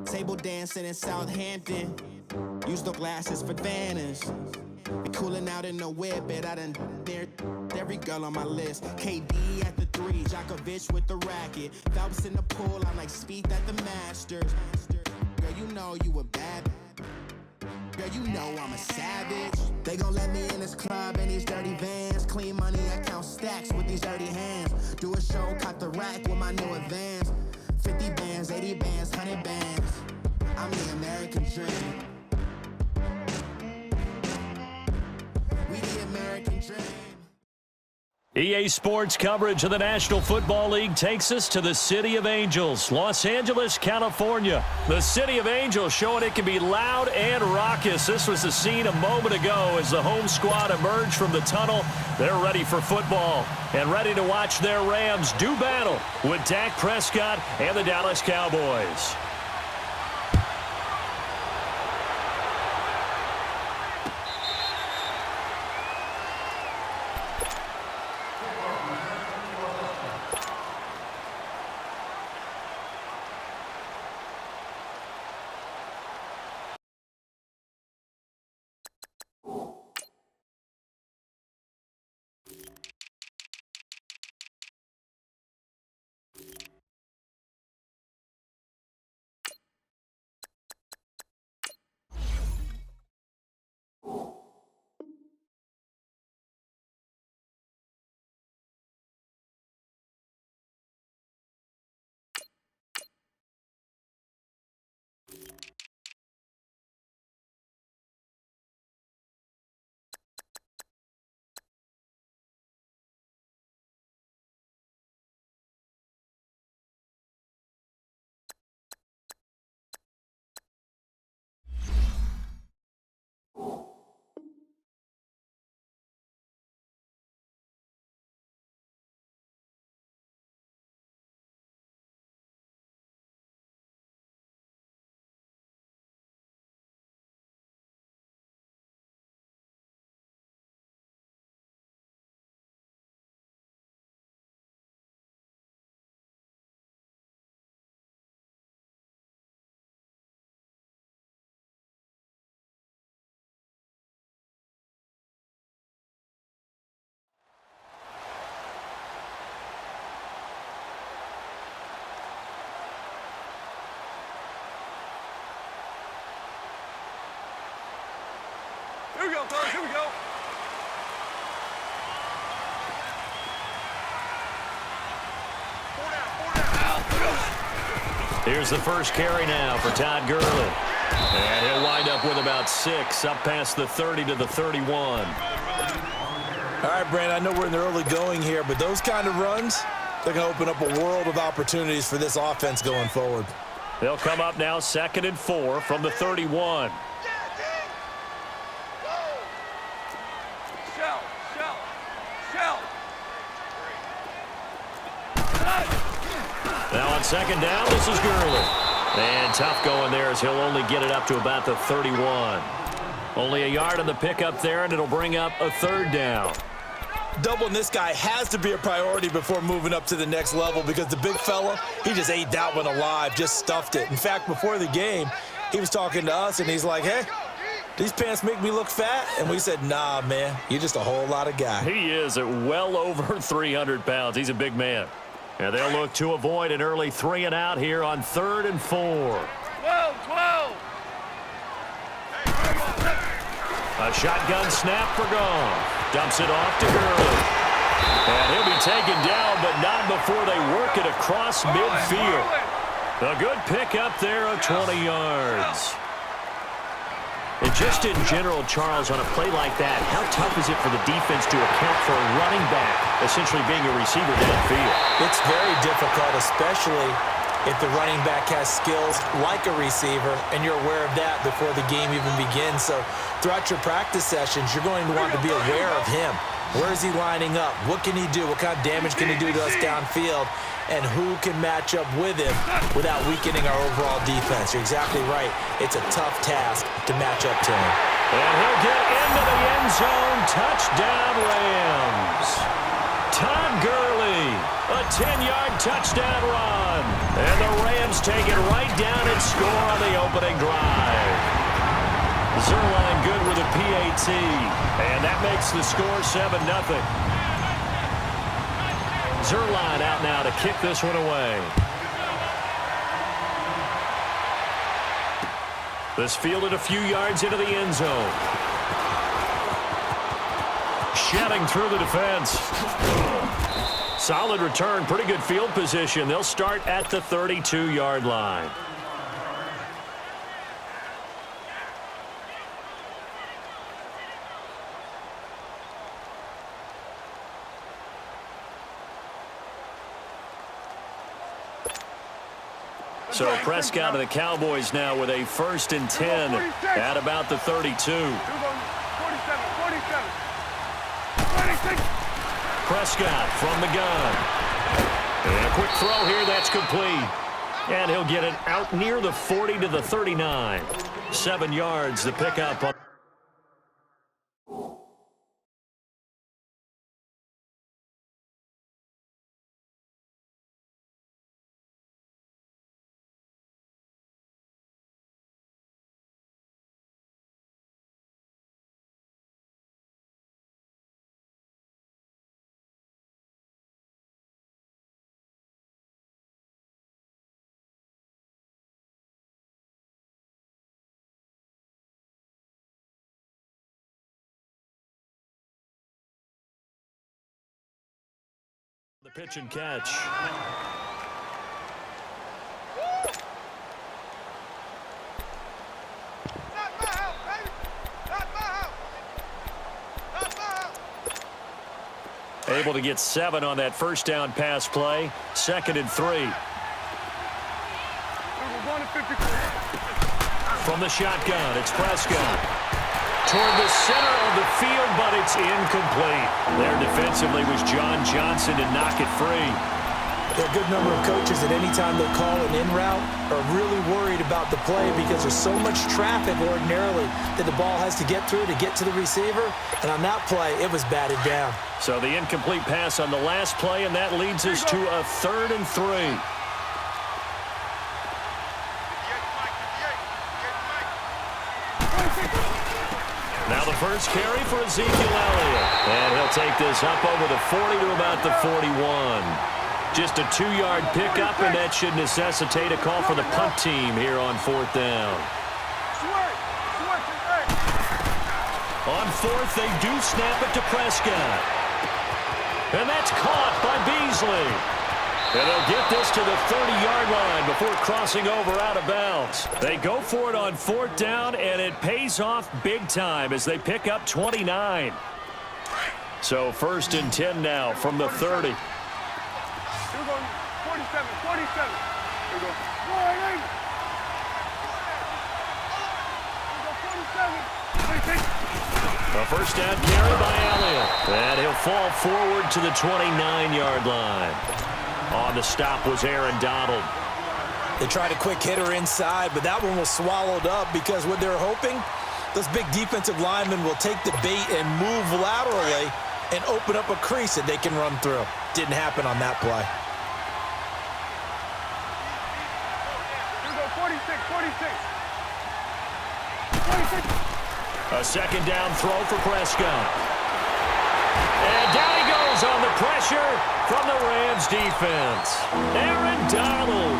Table dancing in Southampton. Use the glasses for Vanish. Be cooling out in the whip, but I done near every girl on my list. KD at the 3, Djokovic with the racket. Phelps in the pool, I'm like Spieth at the Masters. Girl, you know you a bad. Girl, you know I'm a savage. They gon' let me in this club in these dirty vans. Clean money, I count stacks with these dirty hands. Do a show, cut the rack with my new advance. 50 bands, 80 bands, 100 bands. I'm the American dream. We the American dream. EA Sports coverage of the National Football League takes us to the City of Angels, Los Angeles, California. The City of Angels showing it can be loud and raucous. This was the scene a moment ago as the home squad emerged from the tunnel. They're ready for football and ready to watch their Rams do battle with Dak Prescott and the Dallas Cowboys. Here we go, fellas. Here we go. Here's the first carry now for Todd Gurley. And he'll wind up with about 6, up past the 30 to the 31. All right, Brandon, I know we're in the early going here, but those kind of runs, they're going to open up a world of opportunities for this offense going forward. They'll come up now 2nd and 4 from the 31. Now on 2nd down, this is Gurley. And tough going there as he'll only get it up to about the 31. Only a yard on the pickup there, and it'll bring up a 3rd down. Doubling this guy has to be a priority before moving up to the next level because the big fella, he just ate that one alive, just stuffed it. In fact, before the game, he was talking to us, and he's like, hey, these pants make me look fat? And we said, nah, man, you're just a whole lot of guy. He is at well over 300 pounds. He's a big man. And they'll look to avoid an early 3 and out here on 3rd and 4. 12. A shotgun snap for Goff. Dumps it off to Gurley. And he'll be taken down, but not before they work it across midfield. A good pickup there of 20 yards. And just in general, Charles, on a play like that, how tough is it for the defense to account for a running back essentially being a receiver downfield? It's very difficult, especially if the running back has skills like a receiver, and you're aware of that before the game even begins. So throughout your practice sessions, you're going to want to be aware of him. Where is he lining up? What can he do? What kind of damage can he do to us downfield? And who can match up with him without weakening our overall defense? You're exactly right. It's a tough task to match up to him. And he'll get into the end zone. Touchdown, Rams. Todd Gurley A 10-yard touchdown run. And the Rams take it right down and score on the opening drive. Zerline good with a PAT. And that makes the score 7-0. Zerline out now to kick this one away. This fielded a few yards into the end zone. Shedding through the defense. Solid return, pretty good field position. They'll start at the 32-yard line. So Prescott of the Cowboys now with a 1st and 10 at about the 32. 47, 46. Prescott from the gun. And a quick throw here, that's complete. And he'll get it out near the 40 to the 39. 7 yards, the pickup on the pitch and catch. Able to get 7 on that first down pass play. 2nd and 3. From the shotgun, it's Prescott. Toward the center of the field, but it's incomplete. There defensively was John Johnson to knock it free. There are a good number of coaches that any time they call an in route are really worried about the play because there's so much traffic ordinarily that the ball has to get through to get to the receiver. And on that play, it was batted down. So the incomplete pass on the last play, and that leads us to a 3rd and 3. Now the first carry for Ezekiel Elliott. And he'll take this up over the 40 to about the 41. Just a 2-yard pickup, and that should necessitate a call for the punt team here on 4th down. On 4th, they do snap it to Prescott. And that's caught by Beasley. And they'll get this to the 30-yard line before crossing over out of bounds. They go for it on 4th down, and it pays off big time as they pick up 29. So 1st and 10 now from the 30. 47. Here we go. A first down carry by Elliott. And he'll fall forward to the 29-yard line. On the stop was Aaron Donald. They tried a quick hitter inside, but that one was swallowed up because what they're hoping, those big defensive linemen will take the bait and move laterally and open up a crease that they can run through. Didn't happen on that play. Here we go, 46. A 2nd down throw for Prescott. And down he goes on the pressure from the Rams defense. Aaron Donald.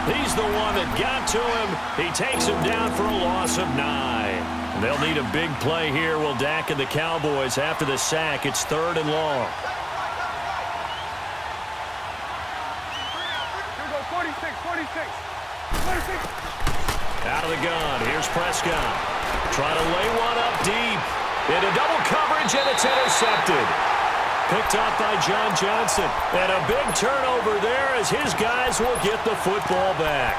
He's the one that got to him. He takes him down for a loss of 9. They'll need a big play here, will Dak and the Cowboys after the sack. It's 3rd and long. Here we go, 46. Out of the gun. Here's Prescott. Trying to lay one up deep. Into double coverage, and it's intercepted. Picked off by John Johnson. And a big turnover there as his guys will get the football back.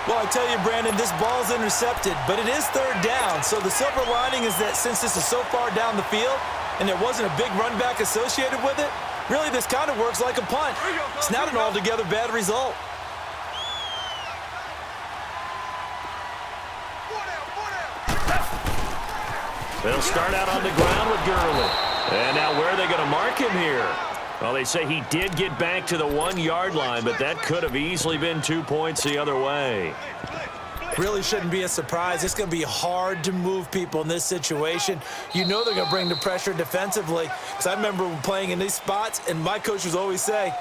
Well, I tell you, Brandon, this ball's intercepted, but it is 3rd down. So the silver lining is that since this is so far down the field and there wasn't a big run back associated with it, really this kind of works like a punt. It's not an altogether bad result. They'll start out on the ground with Gurley. And now where are they going to mark him here? Well, they say he did get back to the 1-yard line, but that could have easily been 2 points the other way. Really shouldn't be a surprise. It's going to be hard to move people in this situation. You know they're going to bring the pressure defensively. Because I remember playing in these spots, and my coaches always say,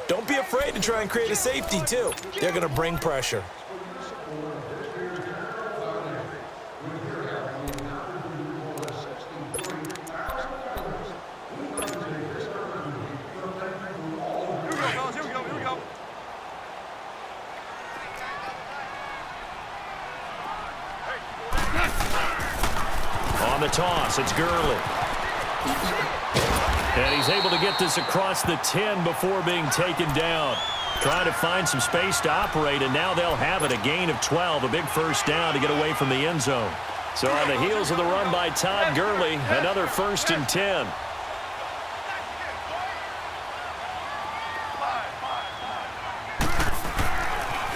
don't be afraid to try and create a safety, too. They're going to bring pressure. On the toss, it's Gurley. And he's able to get this across the 10 before being taken down. Trying to find some space to operate, and now they'll have it. A gain of 12, a big first down to get away from the end zone. So on the heels of the run by Todd Gurley, another 1st and 10.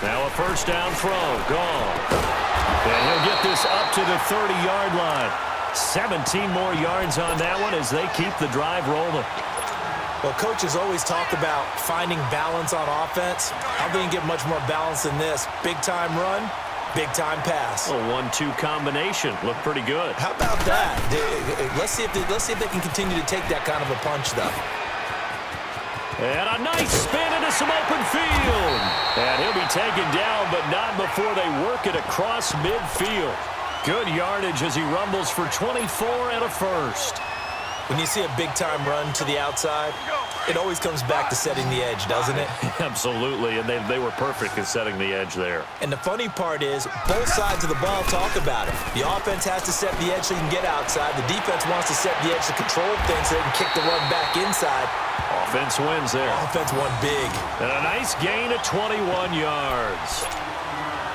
Now a first down throw, gone. And he'll get this up to the 30-yard line. 17 more yards on that one as they keep the drive rolling. Well, coaches always talk about finding balance on offense. I don't think you get much more balance than this. Big-time run, big-time pass. A 1-2 combination. Looked pretty good. How about that? Let's see if they can continue to take that kind of a punch, though. And a nice spin into some open field. And he'll be taken down, but not before they work it across midfield. Good yardage as he rumbles for 24 and a first. When you see a big-time run to the outside, it always comes back to setting the edge, doesn't it? Absolutely, and they were perfect in setting the edge there. And the funny part is, both sides of the ball talk about it. The offense has to set the edge so you can get outside. The defense wants to set the edge to control things so they can kick the run back inside. Offense wins there. Offense won big. And a nice gain of 21 yards.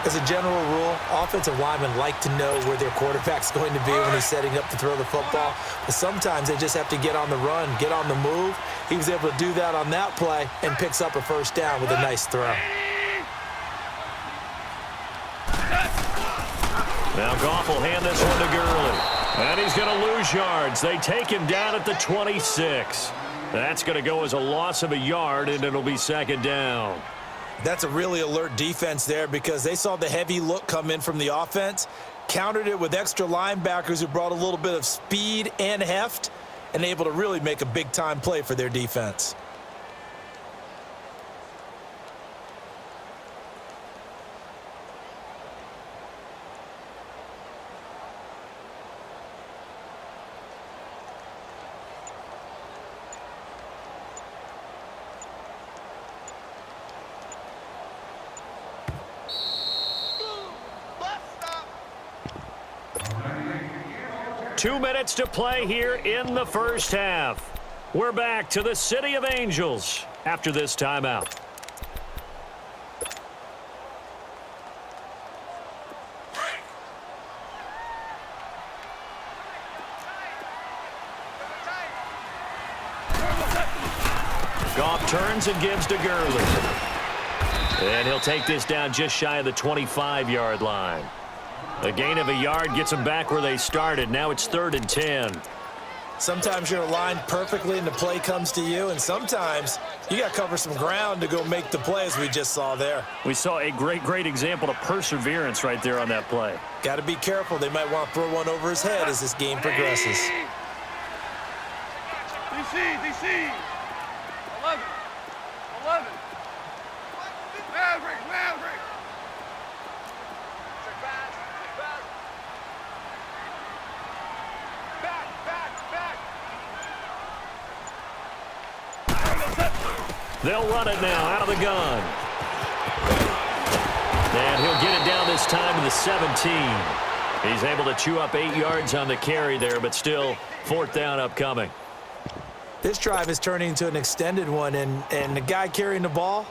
As a general rule, offensive linemen like to know where their quarterback's going to be when he's setting up to throw the football. But sometimes they just have to get on the run, get on the move. He was able to do that on that play and picks up a first down with a nice throw. Now Goff will hand this one to Gurley. And he's going to lose yards. They take him down at the 26. That's going to go as a loss of a yard, and it'll be 2nd down. That's a really alert defense there because they saw the heavy look come in from the offense, countered it with extra linebackers who brought a little bit of speed and heft, and able to really make a big-time play for their defense. Two minutes to play here in the first half. We're back to the City of Angels after this timeout. Goff turns and gives to Gurley. And he'll take this down just shy of the 25-yard line. A gain of a yard gets them back where they started. Now it's 3rd and 10. Sometimes you're aligned perfectly and the play comes to you, and sometimes you got to cover some ground to go make the play, as we just saw there. We saw a great example of perseverance right there on that play. Got to be careful. They might want to throw one over his head as this game progresses. DC. 11. Maverick. They'll run it now out of the gun. And he'll get it down this time to the 17. He's able to chew up 8 yards on the carry there, but still 4th down upcoming. This drive is turning into an extended one, and the guy carrying the ball,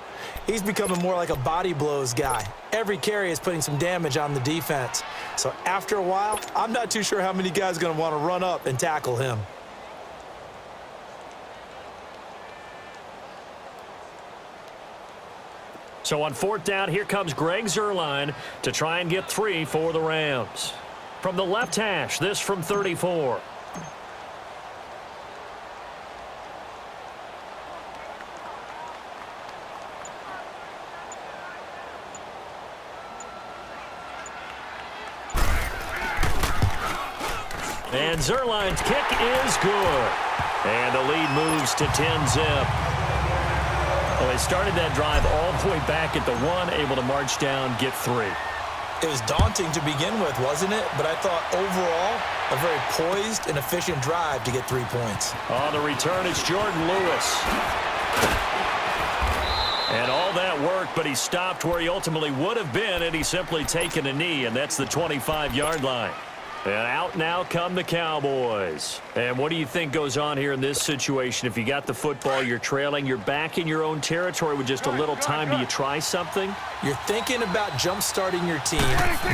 he's becoming more like a body blows guy. Every carry is putting some damage on the defense. So after a while, I'm not too sure how many guys are going to want to run up and tackle him. So on 4th down, here comes Greg Zuerlein to try and get 3 for the Rams. From the left hash, this from 34. And Zerline's kick is good. And the lead moves to 10-zip. Well, they started that drive all the way back at the 1, able to march down, get 3. It was daunting to begin with, wasn't it? But I thought overall, a very poised and efficient drive to get 3 points. On the return, it's Jordan Lewis. And all that work, but he stopped where he ultimately would have been had he simply taken a knee, and that's the 25-yard line. And out now come the Cowboys. And what do you think goes on here in this situation? If you got the football, you're trailing, you're back in your own territory with just a little time. Do you try something? You're thinking about jump-starting your team,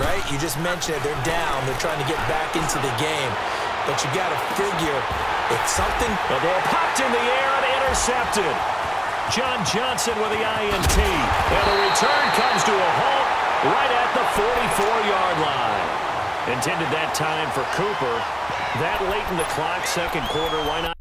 right? You just mentioned it. They're down. They're trying to get back into the game. But you got to figure it's something. The ball popped in the air and intercepted. John Johnson with the INT. And the return comes to a halt right at the 44-yard line. Intended that time for Cooper. That late in the clock, second quarter, why not?